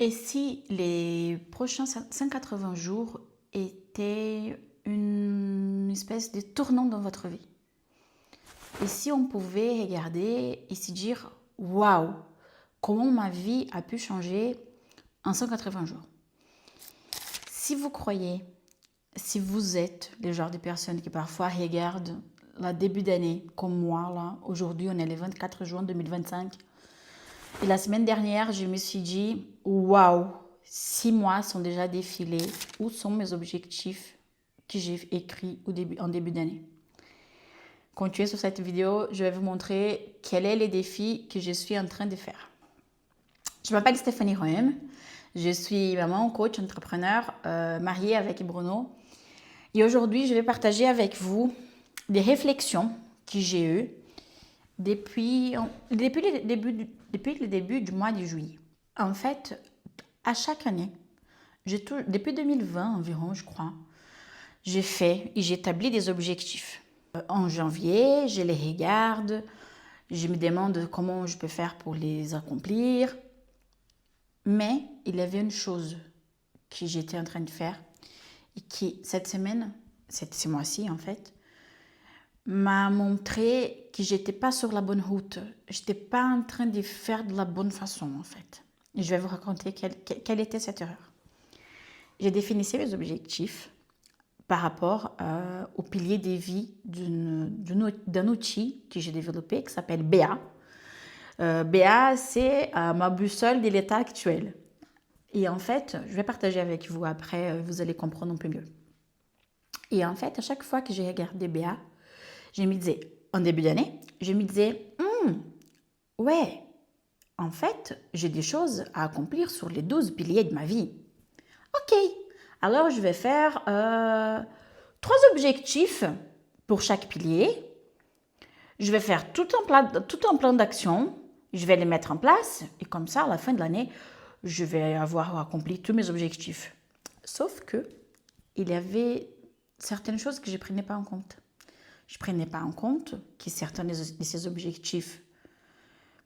Et si les prochains 180 jours étaient une espèce de tournant dans votre vie? Et si on pouvait regarder et se dire, waouh, comment ma vie a pu changer en 180 jours? Si vous croyez, si vous êtes le genre de personne qui parfois regarde le début d'année, comme moi, là, aujourd'hui on est le 24 juin 2025, et la semaine dernière, je me suis dit, waouh, 6 mois sont déjà défilés. Où sont mes objectifs que j'ai écrits en début d'année? Continuez sur cette vidéo, je vais vous montrer quels sont les défis que je suis en train de faire. Je m'appelle Stéphanie Roem, je suis maman, coach, entrepreneur, mariée avec Bruno. Et aujourd'hui, je vais partager avec vous des réflexions que j'ai eues depuis le début du mois de juillet. En fait, à chaque année, depuis 2020 environ, je crois, j'ai fait et j'établis des objectifs. En janvier, je les regarde, je me demande comment je peux faire pour les accomplir. Mais il y avait une chose que j'étais en train de faire et qui, ce mois-ci en fait, m'a montré que j'étais pas sur la bonne route. J'étais pas en train de faire de la bonne façon en fait. Et je vais vous raconter quelle était cette erreur. J'ai défini mes objectifs par rapport au pilier de vie d'un outil que j'ai développé qui s'appelle BA. BA, c'est ma boussole de l'état actuel. Et en fait, je vais partager avec vous après, vous allez comprendre un peu mieux. Et en fait, à chaque fois que j'ai regardé BA, je me disais, en début d'année, je me disais, ouais, en fait, j'ai des choses à accomplir sur les 12 piliers de ma vie. Ok, alors je vais faire 3 objectifs pour chaque pilier. Je vais faire tout un plan d'action. Je vais les mettre en place. Et comme ça, à la fin de l'année, je vais avoir accompli tous mes objectifs. Sauf que il y avait certaines choses que je ne prenais pas en compte. Je ne prenais pas en compte que certains de ces objectifs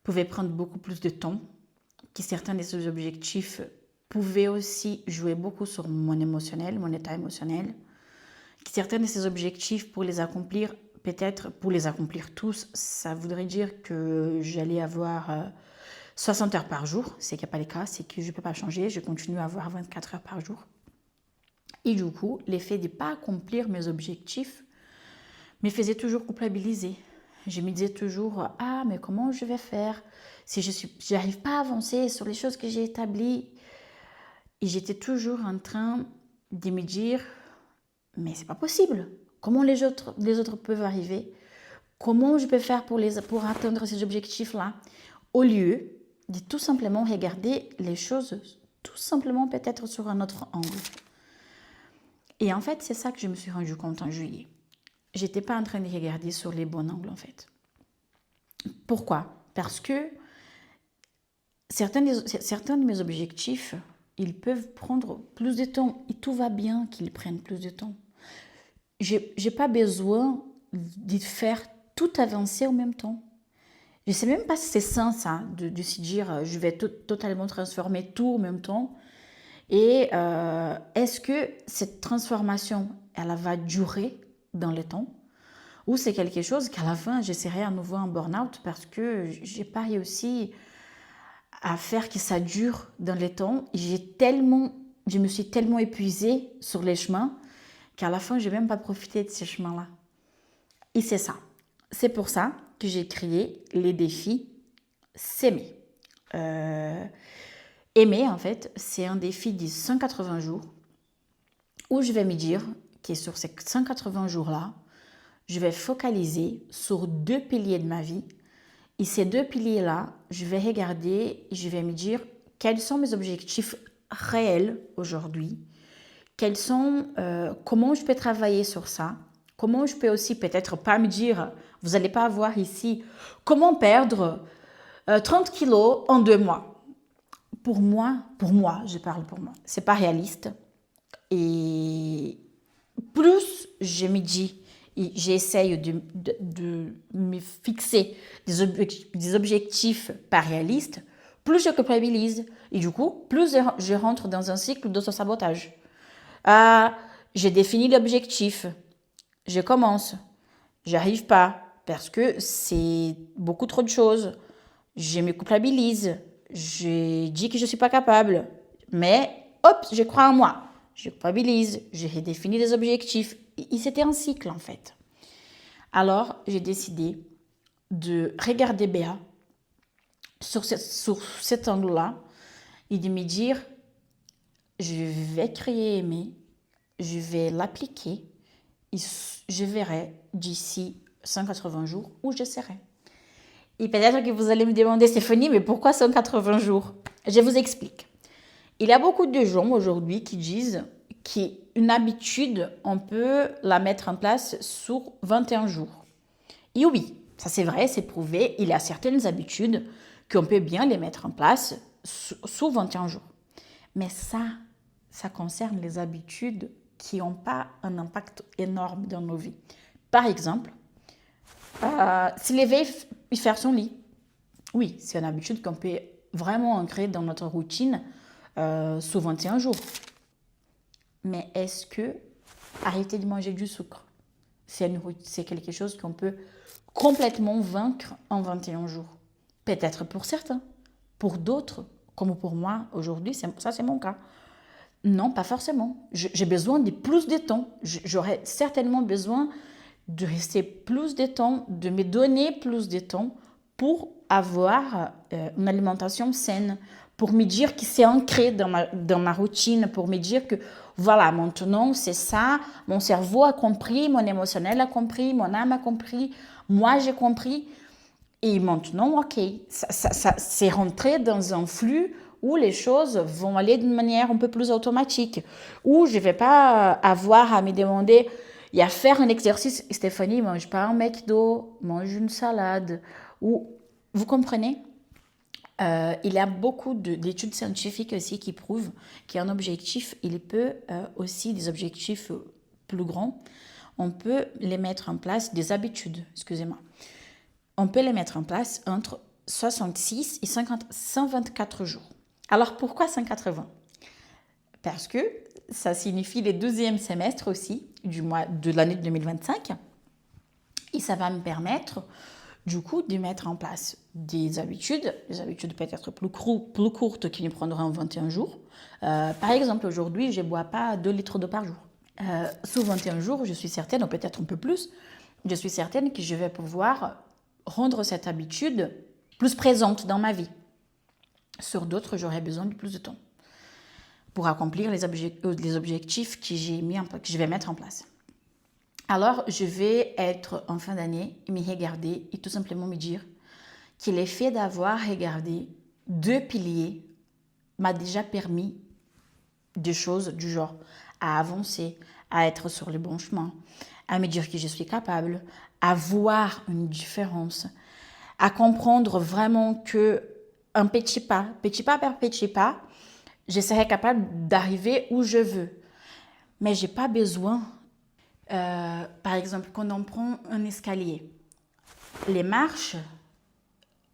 pouvaient prendre beaucoup plus de temps, que certains de ces objectifs pouvaient aussi jouer beaucoup sur mon émotionnel, mon état émotionnel, que certains de ces objectifs, pour les accomplir, peut-être pour les accomplir tous, ça voudrait dire que j'allais avoir 60 heures par jour. C'est qu'il n'y a pas le cas, c'est que je ne peux pas changer, je continue à avoir 24 heures par jour. Et du coup, l'effet de ne pas accomplir mes objectifs me faisait toujours culpabiliser. Je me disais toujours, ah, mais comment je vais faire si je n'arrive pas à avancer sur les choses que j'ai établies? Et j'étais toujours en train de me dire, mais c'est pas possible. Comment les autres peuvent arriver? Comment je peux faire pour atteindre ces objectifs-là? Au lieu de tout simplement regarder les choses, tout simplement peut-être sur un autre angle. Et en fait, c'est ça que je me suis rendu compte en juillet. J'étais pas en train de regarder sur les bons angles en fait. Pourquoi? Parce que certains de mes objectifs, ils peuvent prendre plus de temps et tout va bien qu'ils prennent plus de temps. J'ai pas besoin de faire tout avancer en même temps. Je sais même pas si c'est sain ça, de se dire je vais totalement transformer tout en même temps. Et est-ce que cette transformation, elle va durer dans le temps? Ou c'est quelque chose qu'à la fin, j'essaierai à nouveau en burn-out parce que j'ai pas réussi à faire que ça dure dans le temps. Je me suis tellement épuisée sur les chemins qu'à la fin, je n'ai même pas profité de ces chemins-là. Et c'est ça. C'est pour ça que j'ai créé les défis s'aimer. Aimer, en fait, c'est un défi de 180 jours où je vais me dire que sur ces 180 jours-là, je vais focaliser sur 2 piliers de ma vie. Et ces 2 piliers-là, je vais regarder et je vais me dire quels sont mes objectifs réels aujourd'hui, comment je peux travailler sur ça, comment je peux aussi peut-être pas me dire, vous n'allez pas avoir ici, comment perdre 30 kilos en 2 mois. Pour moi, je parle pour moi, c'est pas réaliste. Et plus je me dis, et j'essaye de me fixer des objectifs pas réalistes, plus je culpabilise. Et du coup, plus je rentre dans un cycle d'auto-sabotage. Ah, j'ai défini l'objectif. Je commence. J'arrive pas parce que c'est beaucoup trop de choses. Je me culpabilise. Je dis que je suis pas capable. Mais hop, je crois en moi. Je culpabilise. J'ai redéfini les objectifs. Et c'était un cycle en fait. Alors, j'ai décidé de regarder Béa sur cet angle-là et de me dire, je vais créer aimer, je vais l'appliquer et je verrai d'ici 180 jours où je serai. Et peut-être que vous allez me demander, Stéphanie, mais pourquoi 180 jours? Je vous explique. Il y a beaucoup de gens aujourd'hui qui disent qu'une habitude, on peut la mettre en place sur 21 jours. Et oui, ça c'est vrai, c'est prouvé. Il y a certaines habitudes qu'on peut bien les mettre en place sous 21 jours. Mais ça concerne les habitudes qui n'ont pas un impact énorme dans nos vies. Par exemple, se lever et faire son lit. Oui, c'est une habitude qu'on peut vraiment ancrer dans notre routine sous 21 jours. Mais est-ce que arrêter de manger du sucre, c'est quelque chose qu'on peut complètement vaincre en 21 jours? Peut-être pour certains. Pour d'autres, comme pour moi aujourd'hui, ça c'est mon cas. Non, pas forcément. J'ai besoin de plus de temps. J'aurais certainement besoin de rester plus de temps, de me donner plus de temps pour avoir une alimentation saine, pour me dire que c'est ancré dans ma routine, pour me dire que voilà, maintenant c'est ça, mon cerveau a compris, mon émotionnel a compris, mon âme a compris, moi j'ai compris. Et maintenant, ok, ça c'est rentré dans un flux où les choses vont aller d'une manière un peu plus automatique, où je ne vais pas avoir à me demander, il y a faire un exercice, Stéphanie, mange pas un McDo, mange une salade, ou vous comprenez? Il y a beaucoup d'études scientifiques aussi qui prouvent qu'un objectif, il peut aussi des objectifs plus grands, on peut les mettre en place, des habitudes, excusez-moi. On peut les mettre en place entre 66 et 124 jours. Alors pourquoi 180? Parce que ça signifie les deuxièmes semestres aussi de l'année 2025 et ça va me permettre du coup de mettre en place des habitudes peut-être plus courtes qui me prendront 21 jours. Par exemple, aujourd'hui, je ne bois pas 2 litres d'eau par jour. Sous 21 jours, je suis certaine, ou peut-être un peu plus, je suis certaine que je vais pouvoir rendre cette habitude plus présente dans ma vie. Sur d'autres, j'aurais besoin de plus de temps pour accomplir les objectifs que je vais mettre en place. Alors, je vais être en fin d'année, me regarder et tout simplement me dire que l'effet d'avoir regardé 2 piliers m'a déjà permis des choses du genre à avancer, à être sur le bon chemin, à me dire que je suis capable, à voir une différence, à comprendre vraiment que un petit pas par petit pas, je serai capable d'arriver où je veux. Mais j'ai pas besoin, par exemple, quand on prend un escalier, les marches,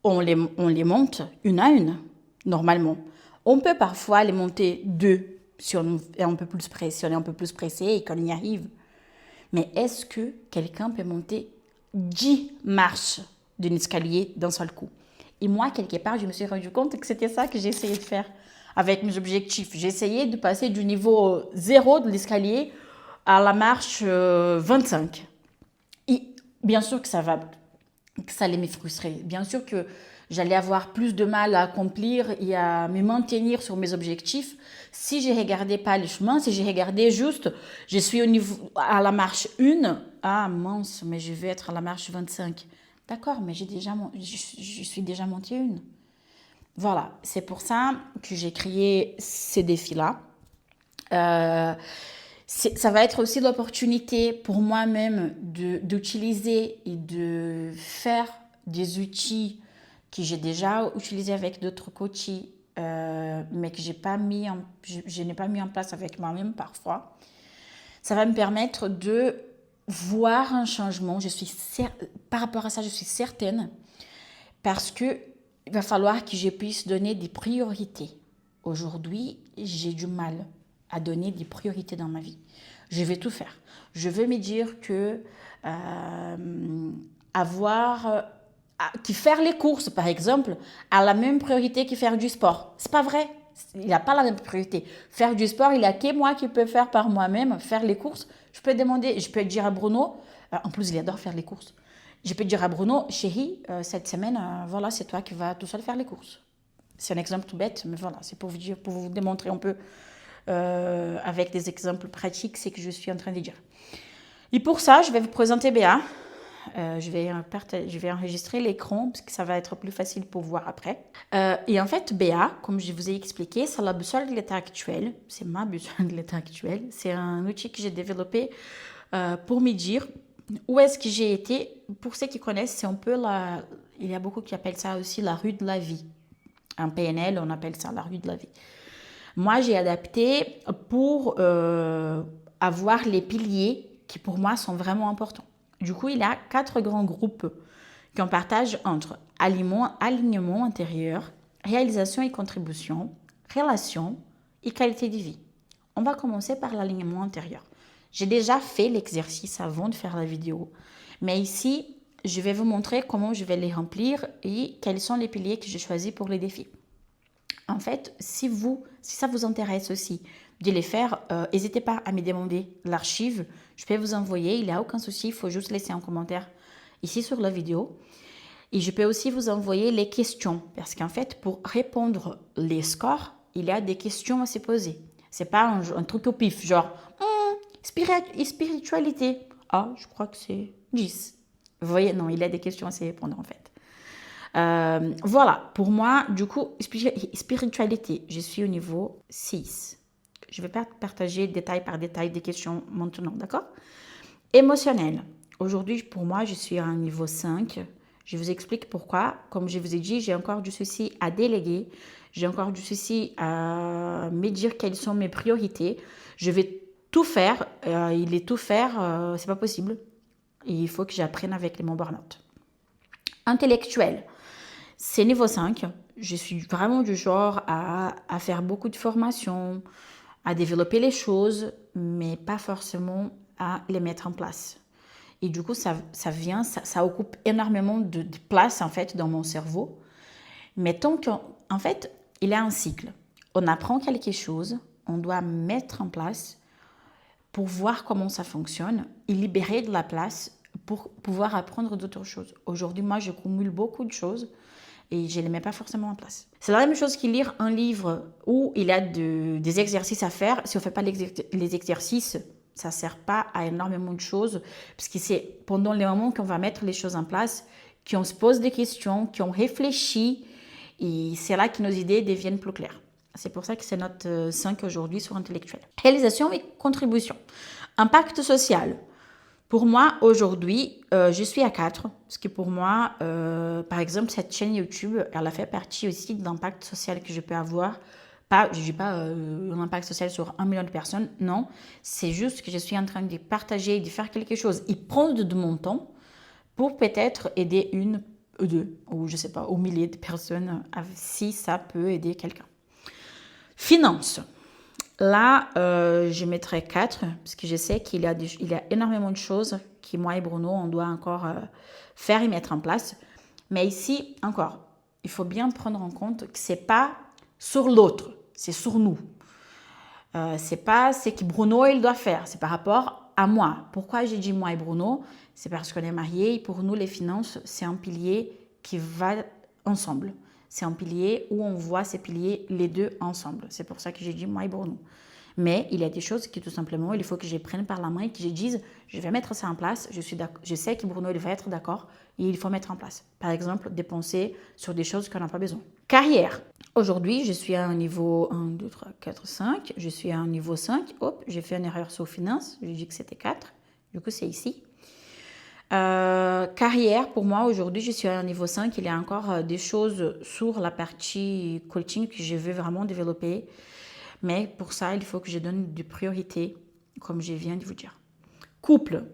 on les monte une à une, normalement. On peut parfois les monter 2 si on est un peu plus pressé et qu'on y arrive. Mais est-ce que quelqu'un peut monter 10 marches d'un escalier d'un seul coup? Et moi, quelque part, je me suis rendu compte que c'était ça que j'essayais de faire avec mes objectifs. J'essayais de passer du niveau 0 de l'escalier à la marche 25. Et bien sûr que ça allait me frustrer. Bien sûr que j'allais avoir plus de mal à accomplir et à me maintenir sur mes objectifs si je ne regardais pas le chemin, si je regardais juste, je suis à la marche 1, ah mince, mais je vais être à la marche 25. D'accord, mais je suis déjà montée une. Voilà, c'est pour ça que j'ai créé ces défis-là. Ça va être aussi l'opportunité pour moi-même d'utiliser et de faire des outils que j'ai déjà utilisés avec d'autres coachs, mais que je n'ai pas mis en place avec moi-même parfois. Ça va me permettre de voir un changement. Par rapport à ça, je suis certaine, parce que il va falloir que je puisse donner des priorités. Aujourd'hui, j'ai du mal à donner des priorités dans ma vie. Je vais tout faire. Je veux me dire que que faire les courses, par exemple, a la même priorité que faire du sport. C'est pas vrai. Il n'a pas la même priorité. Faire du sport, il n'y a que moi qui peux faire par moi-même. Faire les courses, je peux demander, je peux dire à Bruno, en plus il adore faire les courses. Je peux dire à Bruno, chérie, cette semaine, voilà, c'est toi qui vas tout seul faire les courses. C'est un exemple tout bête, mais voilà, c'est pour vous dire, pour vous démontrer un peu avec des exemples pratiques, c'est que je suis en train de dire. Et pour ça, je vais vous présenter Béa. Je vais enregistrer l'écran parce que ça va être plus facile pour voir après. Et en fait, Béa, comme je vous ai expliqué, c'est la boussole de l'état actuel. C'est ma boussole de l'état actuel. C'est un outil que j'ai développé pour me dire où est-ce que j'ai été. Pour ceux qui connaissent, c'est un peu il y a beaucoup qui appellent ça aussi la rue de la vie. En PNL, on appelle ça la rue de la vie. Moi, j'ai adapté pour avoir les piliers qui pour moi sont vraiment importants. Du coup, il y a 4 grands groupes qu'on partage entre alignement intérieur, réalisation et contribution, relation et qualité de vie. On va commencer par l'alignement intérieur. J'ai déjà fait l'exercice avant de faire la vidéo, mais ici, je vais vous montrer comment je vais les remplir et quels sont les piliers que j'ai choisis pour les défis. En fait, si ça vous intéresse aussi de les faire, n'hésitez pas à me demander l'archive. Je peux vous envoyer, il n'y a aucun souci, il faut juste laisser un commentaire ici sur la vidéo. Et je peux aussi vous envoyer les questions, parce qu'en fait, pour répondre les scores, il y a des questions à se poser. C'est pas un truc au pif, genre spiritualité. Ah, je crois que c'est 10. Vous voyez, non, il y a des questions à se répondre en fait. Voilà, pour moi, du coup, spiritualité, je suis au niveau 6. Je ne vais pas partager détail par détail des questions maintenant, d'accord? Émotionnel. Aujourd'hui, pour moi, je suis à un niveau 5. Je vous explique pourquoi. Comme je vous ai dit, j'ai encore du souci à déléguer. J'ai encore du souci à me dire quelles sont mes priorités. Je vais tout faire. Tout faire, c'est pas possible. Et il faut que j'apprenne avec mon burn-out. Intellectuel. C'est niveau 5. Je suis vraiment du genre à faire beaucoup de formations, à développer les choses, mais pas forcément à les mettre en place. Et du coup, ça occupe énormément de place en fait dans mon cerveau. Mais tant qu'en fait, il y a un cycle. On apprend quelque chose, on doit mettre en place pour voir comment ça fonctionne et libérer de la place pour pouvoir apprendre d'autres choses. Aujourd'hui, moi, je cumule beaucoup de choses et je ne les mets pas forcément en place. C'est la même chose que lire un livre où il y a des exercices à faire. Si on ne fait pas les exercices, ça ne sert pas à énormément de choses, parce que c'est pendant les moments qu'on va mettre les choses en place, qu'on se pose des questions, qu'on réfléchit, et c'est là que nos idées deviennent plus claires. C'est pour ça que c'est notre 5 aujourd'hui sur intellectuel. Réalisation et contribution. Impact social. Pour moi, aujourd'hui, je suis à 4, parce que pour moi, par exemple, cette chaîne YouTube, elle a fait partie aussi de l'impact social que je peux avoir. Je ne dis pas un impact social sur 1 million de personnes, non. C'est juste que je suis en train de partager, de faire quelque chose et prendre de mon temps pour peut-être aider une ou deux, ou je ne sais pas, aux milliers de personnes, si ça peut aider quelqu'un. Finance. Là, je mettrai 4 parce que je sais qu'il y a énormément de choses que moi et Bruno, on doit encore faire et mettre en place. Mais ici, encore, il faut bien prendre en compte que ce n'est pas sur l'autre, c'est sur nous. C'est pas ce que Bruno il doit faire, c'est par rapport à moi. Pourquoi j'ai dit moi et Bruno? C'est parce qu'on est mariés et pour nous, les finances, c'est un pilier qui va ensemble. C'est un pilier où on voit ces piliers les deux ensemble. C'est pour ça que j'ai dit moi et Bruno. Mais il y a des choses qui tout simplement, il faut que je prenne par la main et que je dise, je vais mettre ça en place, je sais que Bruno il va être d'accord et il faut mettre en place. Par exemple, dépenser sur des choses qu'on n'a pas besoin. Carrière. Aujourd'hui, je suis à un niveau 1, 2, 3, 4, 5. Je suis à un niveau 5. Hop, j'ai fait une erreur sur finance. J'ai dit que c'était 4. Du coup, c'est ici. Carrière, pour moi, aujourd'hui, je suis à un niveau 5. Il y a encore des choses sur la partie coaching que je veux vraiment développer. Mais pour ça, il faut que je donne des priorités, comme je viens de vous dire. Couple.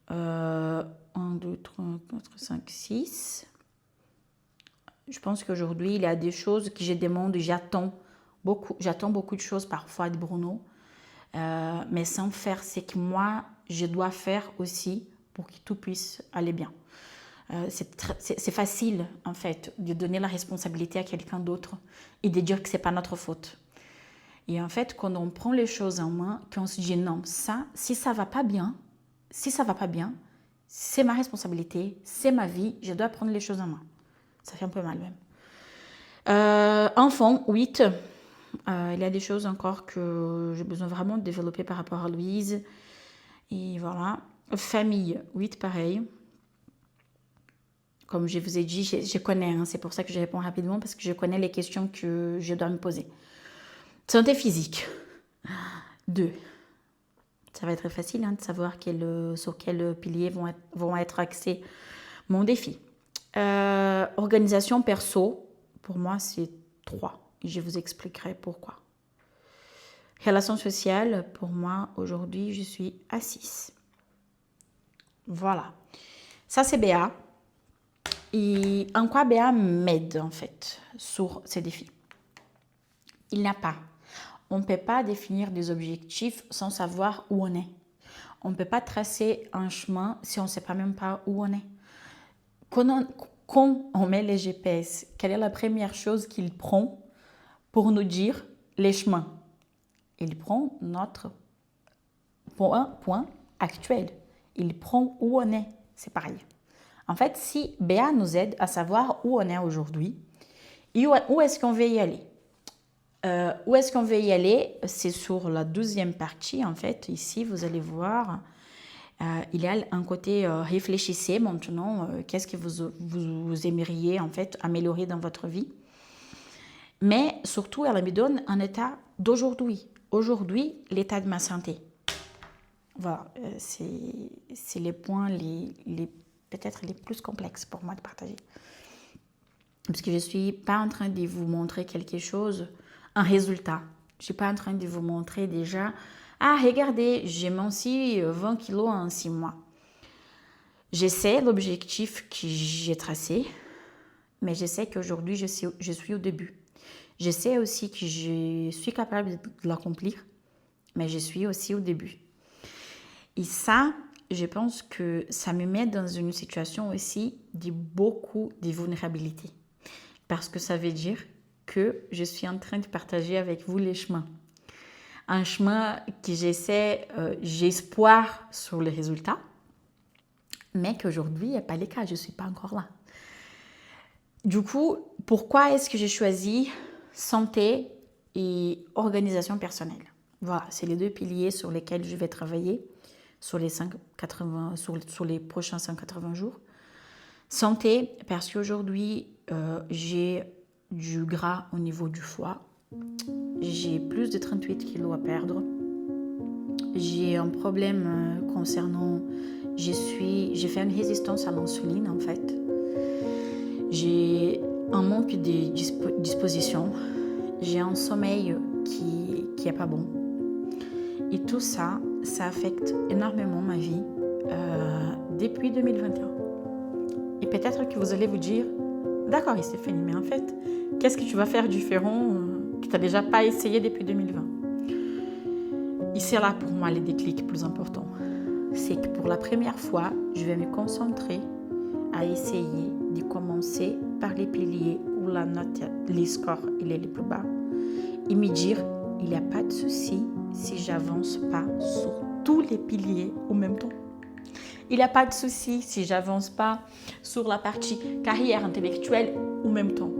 1, 2, 3, 4, 5, 6. Je pense qu'aujourd'hui, il y a des choses que je demande, j'attends beaucoup de choses parfois de Bruno, mais sans faire ce que moi, je dois faire aussi pour que tout puisse aller bien. C'est facile, en fait, de donner la responsabilité à quelqu'un d'autre et de dire que c'est pas notre faute. Et en fait, quand on prend les choses en main, qu'on se dit non, ça, si ça va pas bien, c'est ma responsabilité, c'est ma vie, je dois prendre les choses en main. Ça fait un peu mal même. Enfant, 8. Il y a des choses encore que j'ai besoin vraiment de développer par rapport à Louise. Et voilà. Famille, 8, pareil. Comme je vous ai dit, je connais, hein, c'est pour ça que je réponds rapidement, parce que je connais les questions que je dois me poser. Santé physique, 2. Ça va être facile de savoir sur quels piliers vont être axés mon défi. Organisation perso, pour moi, c'est 3. Je vous expliquerai pourquoi. Relations sociales, pour moi, aujourd'hui, je suis à 6. Voilà. Ça, c'est Béa. Et en quoi Béa m'aide, en fait, sur ces défis? Il n'y a pas. On ne peut pas définir des objectifs sans savoir où on est. On ne peut pas tracer un chemin si on ne sait pas même pas où on est. Quand on met les GPS, quelle est la première chose qu'il prend pour nous dire les chemins? Il prend notre point actuel. Il prend où on est. C'est pareil. En fait, si Béa nous aide à savoir où on est aujourd'hui, et où est-ce qu'on veut y aller? Où est-ce qu'on veut y aller? C'est sur la 12e partie, en fait. Ici, vous allez voir, il y a un côté réfléchissez maintenant, qu'est-ce que vous aimeriez, en fait, améliorer dans votre vie. Mais surtout, elle me donne un état d'aujourd'hui. Aujourd'hui, l'état de ma santé. Voilà, c'est les points peut-être les plus complexes pour moi de partager. Parce que je ne suis pas en train de vous montrer quelque chose, un résultat. Je ne suis pas en train de vous montrer déjà, ah regardez, j'ai minci 20 kilos en 6 mois. Je sais l'objectif que j'ai tracé, mais je sais qu'aujourd'hui, je suis au début. Je sais aussi que je suis capable de l'accomplir, mais je suis aussi au début. Et ça, je pense que ça me met dans une situation aussi de beaucoup de vulnérabilité. Parce que ça veut dire que je suis en train de partager avec vous les chemins. Un chemin que j'ai espoir sur les résultats, mais qu'aujourd'hui, il n'y a pas les cas, je ne suis pas encore là. Du coup, pourquoi est-ce que j'ai choisi santé et organisation personnelle? Voilà, c'est les 2 piliers sur lesquels je vais travailler sur les prochains 180 jours. Santé, parce qu'aujourd'hui, j'ai du gras au niveau du foie. J'ai plus de 38 kilos à perdre. J'ai un problème concernant... J'ai fait une résistance à l'insuline, en fait. J'ai un manque de disposition. J'ai un sommeil qui est pas bon. Et tout ça, ça affecte énormément ma vie depuis 2021. Et peut-être que vous allez vous dire, d'accord, Stéphanie, mais en fait, qu'est-ce que tu vas faire différent que tu n'as déjà pas essayé depuis 2020? Et c'est là pour moi le déclic plus important. C'est que pour la première fois, je vais me concentrer à essayer de commencer par les piliers où la note, les scores, il est le plus bas. Et me dire, il n'y a pas de souci si j'avance pas sur tous les piliers au même temps. Il n'y a pas de souci si j'avance pas sur la partie carrière intellectuelle au même temps.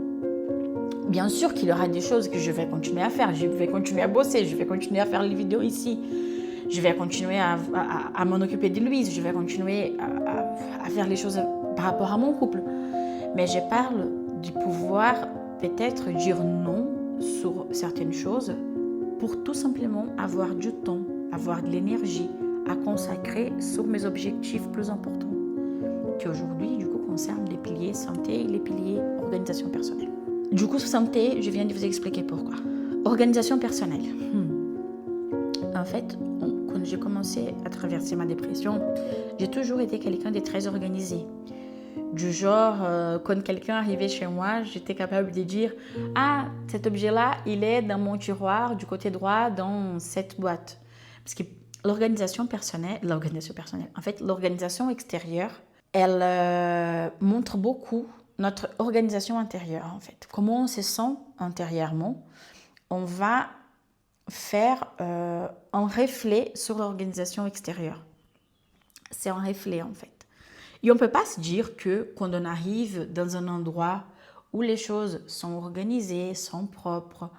Bien sûr qu'il y aura des choses que je vais continuer à faire. Je vais continuer à bosser, je vais continuer à faire les vidéos ici. Je vais continuer à m'en occuper de Louise. Je vais continuer à faire les choses par rapport à mon couple. Mais je parle du pouvoir peut-être dire non sur certaines choses pour tout simplement avoir du temps, avoir de l'énergie à consacrer sur mes objectifs plus importants qui aujourd'hui, du coup, concernent les piliers santé et les piliers organisation personnelle. Du coup, sur santé, je viens de vous expliquer pourquoi. Organisation personnelle. En fait, quand j'ai commencé à traverser ma dépression, j'ai toujours été quelqu'un de très organisé. Du genre, quand quelqu'un arrivait chez moi, j'étais capable de dire « Ah, cet objet-là, il est dans mon tiroir, du côté droit, dans cette boîte. » Parce que l'organisation personnelle, en fait, l'organisation extérieure, elle montre beaucoup notre organisation intérieure, en fait. Comment on se sent intérieurement, on va faire un reflet sur l'organisation extérieure. C'est un reflet, en fait. Et on ne peut pas se dire que quand on arrive dans un endroit où les choses sont organisées, sont propres,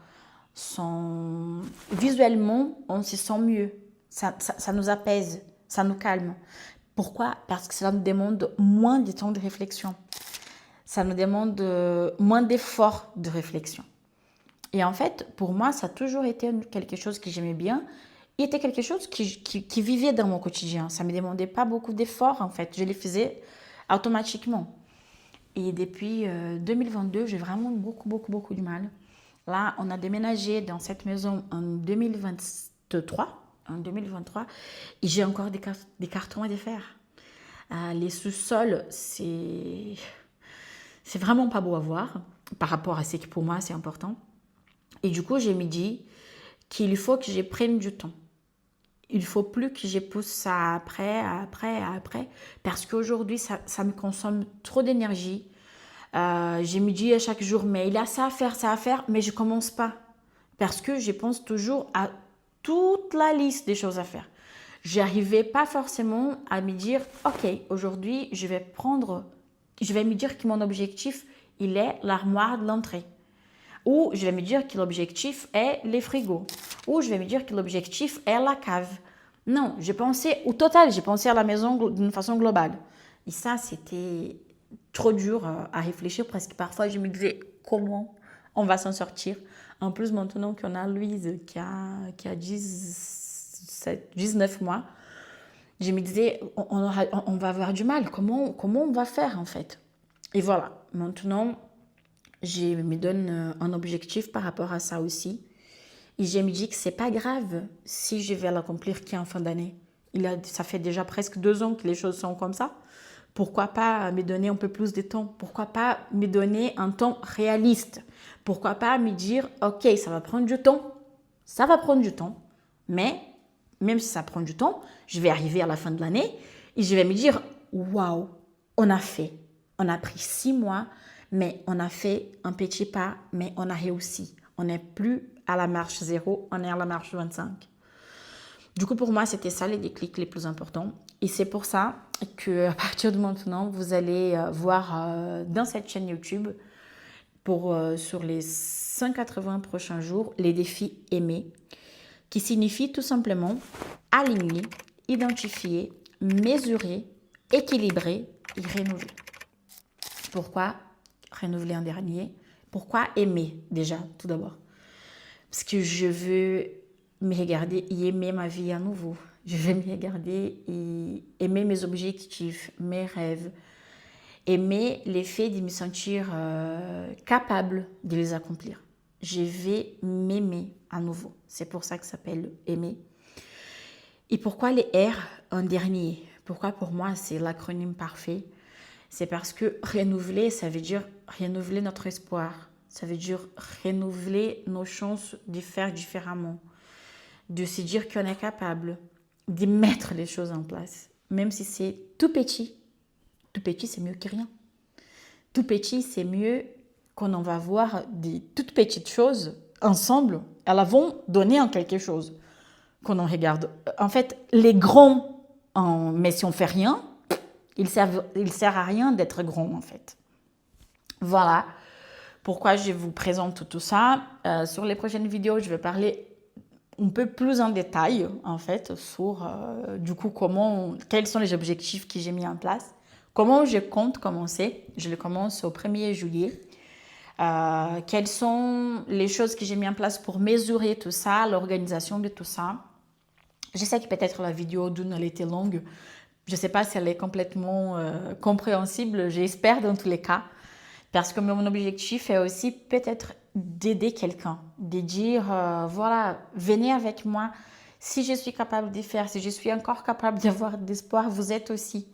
sont... visuellement, on se sent mieux. Ça nous apaise, ça nous calme. Pourquoi? Parce que ça nous demande moins de temps de réflexion. Ça nous demande moins d'efforts de réflexion. Et en fait, pour moi, ça a toujours été quelque chose que j'aimais bien. Il était quelque chose qui vivait dans mon quotidien. Ça ne me demandait pas beaucoup d'efforts, en fait. Je les faisais automatiquement. Et depuis 2022, j'ai vraiment beaucoup du mal. Là, on a déménagé dans cette maison en 2023. Et j'ai encore des cartons à défaire. Les sous-sols, c'est vraiment pas beau à voir par rapport à ce qui pour moi c'est important. Et du coup, je me dis qu'il faut que je prenne du temps. Il ne faut plus que je pousse ça après, parce qu'aujourd'hui, ça me consomme trop d'énergie. Je me dis à chaque jour, mais il a ça à faire, mais je ne commence pas. Parce que je pense toujours à toute la liste des choses à faire. Je n'arrivais pas forcément à me dire, ok, aujourd'hui, je vais me dire que mon objectif, il est l'armoire de l'entrée. Ou je vais me dire que l'objectif est les frigos. Ou je vais me dire que l'objectif est la cave. Non, j'ai pensé à la maison d'une façon globale. Et ça, c'était trop dur à réfléchir parce que parfois je me disais comment on va s'en sortir. En plus, maintenant qu'on a Louise qui a 19 mois, je me disais on va avoir du mal. Comment on va faire en fait? Et voilà, maintenant, je me donne un objectif par rapport à ça aussi. Et je me dis que c'est pas grave si je vais l'accomplir qu'en fin d'année. Ça fait déjà presque 2 ans que les choses sont comme ça. Pourquoi pas me donner un peu plus de temps? Pourquoi pas me donner un temps réaliste? Pourquoi pas me dire, ok, ça va prendre du temps. Ça va prendre du temps. Mais même si ça prend du temps, je vais arriver à la fin de l'année et je vais me dire, waouh, on a fait. On a pris 6 mois, mais on a fait un petit pas, mais on a réussi. On n'est plus à la marche 0, on est à la marche 25. Du coup, pour moi, c'était ça les déclics les plus importants. Et c'est pour ça qu'à partir de maintenant, vous allez voir dans cette chaîne YouTube, sur les 180 prochains jours, les défis aimés, qui signifie tout simplement aligner, identifier, mesurer, équilibrer et renouveler. Pourquoi renouveler en dernier? Pourquoi aimer déjà, tout d'abord? Parce que je veux me regarder et aimer ma vie à nouveau. Je veux me regarder et aimer mes objectifs, mes rêves. Aimer le fait de me sentir capable de les accomplir. Je vais m'aimer à nouveau. C'est pour ça que ça s'appelle aimer. Et pourquoi les R en dernier? Pourquoi pour moi c'est l'acronyme parfait? C'est parce que renouveler, ça veut dire renouveler notre espoir. Ça veut dire renouveler nos chances de faire différemment. De se dire qu'on est capable de mettre les choses en place. Même si c'est tout petit. Tout petit, c'est mieux que rien. Tout petit, c'est mieux quand on va voir des toutes petites choses ensemble. Elles vont donner en quelque chose. Quand on regarde. En fait, les grands, mais si on ne fait rien, il sert à rien d'être grand, en fait. Voilà pourquoi je vous présente tout ça. Sur les prochaines vidéos, je vais parler un peu plus en détail, en fait, sur, du coup, quels sont les objectifs que j'ai mis en place. Comment je compte commencer? Je le commence au 1er juillet. Quelles sont les choses que j'ai mis en place pour mesurer tout ça, l'organisation de tout ça? Je sais que peut-être la vidéo d'une, elle était longue. Je ne sais pas si elle est complètement compréhensible. J'espère dans tous les cas. Parce que mon objectif est aussi peut-être d'aider quelqu'un. De dire, voilà, venez avec moi. Si je suis capable de faire, si je suis encore capable d'avoir d'espoir, vous êtes aussi.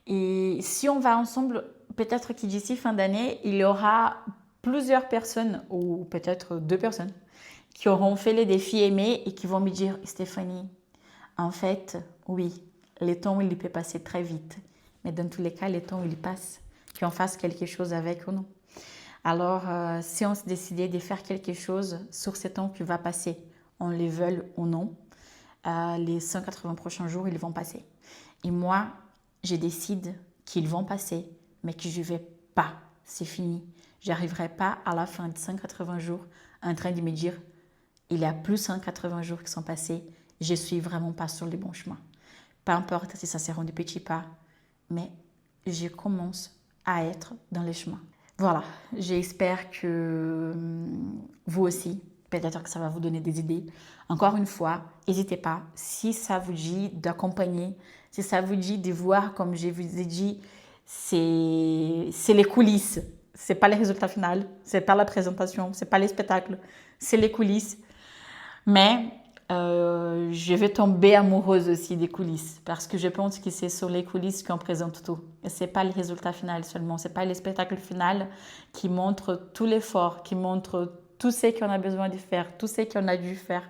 Et si on va ensemble, peut-être que d'ici fin d'année, il y aura plusieurs personnes, ou peut-être 2 personnes, qui auront fait les défis aimés et qui vont me dire, Stéphanie, en fait, oui, le temps, il peut passer très vite. Mais dans tous les cas, le temps, il passe. Qu'on fasse quelque chose avec ou non. Alors, si on se décidait de faire quelque chose sur ce temps qui va passer, on le veuille ou non, les 180 prochains jours, ils vont passer. Et moi, je décide qu'ils vont passer, mais que je ne vais pas. C'est fini. Je n'arriverai pas à la fin de 180 jours en train de me dire, il y a plus de 180 jours qui sont passés, je ne suis vraiment pas sur le bon chemin. Peu importe si ça seront des petits pas, mais je commence à être dans les chemins. Voilà, j'espère que vous aussi, peut-être que ça va vous donner des idées. Encore une fois, n'hésitez pas, si ça vous dit d'accompagner, si ça vous dit de voir, comme je vous ai dit, c'est les coulisses. C'est pas le résultat final, c'est pas la présentation, c'est pas les spectacles, c'est les coulisses. Mais je vais tomber amoureuse aussi des coulisses parce que je pense que c'est sur les coulisses qu'on présente tout. Et c'est pas le résultat final seulement, c'est pas le spectacle final qui montre tout l'effort, qui montre tout ce qu'on a besoin de faire, tout ce qu'on a dû faire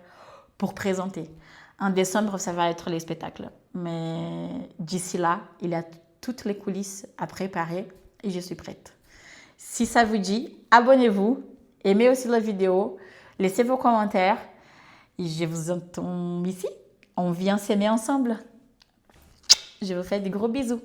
pour présenter. En décembre, ça va être les spectacles. Mais d'ici là, il y a toutes les coulisses à préparer et je suis prête. Si ça vous dit, abonnez-vous, aimez aussi la vidéo, laissez vos commentaires. Et je vous attends ici. On vient s'aimer ensemble. Je vous fais des gros bisous.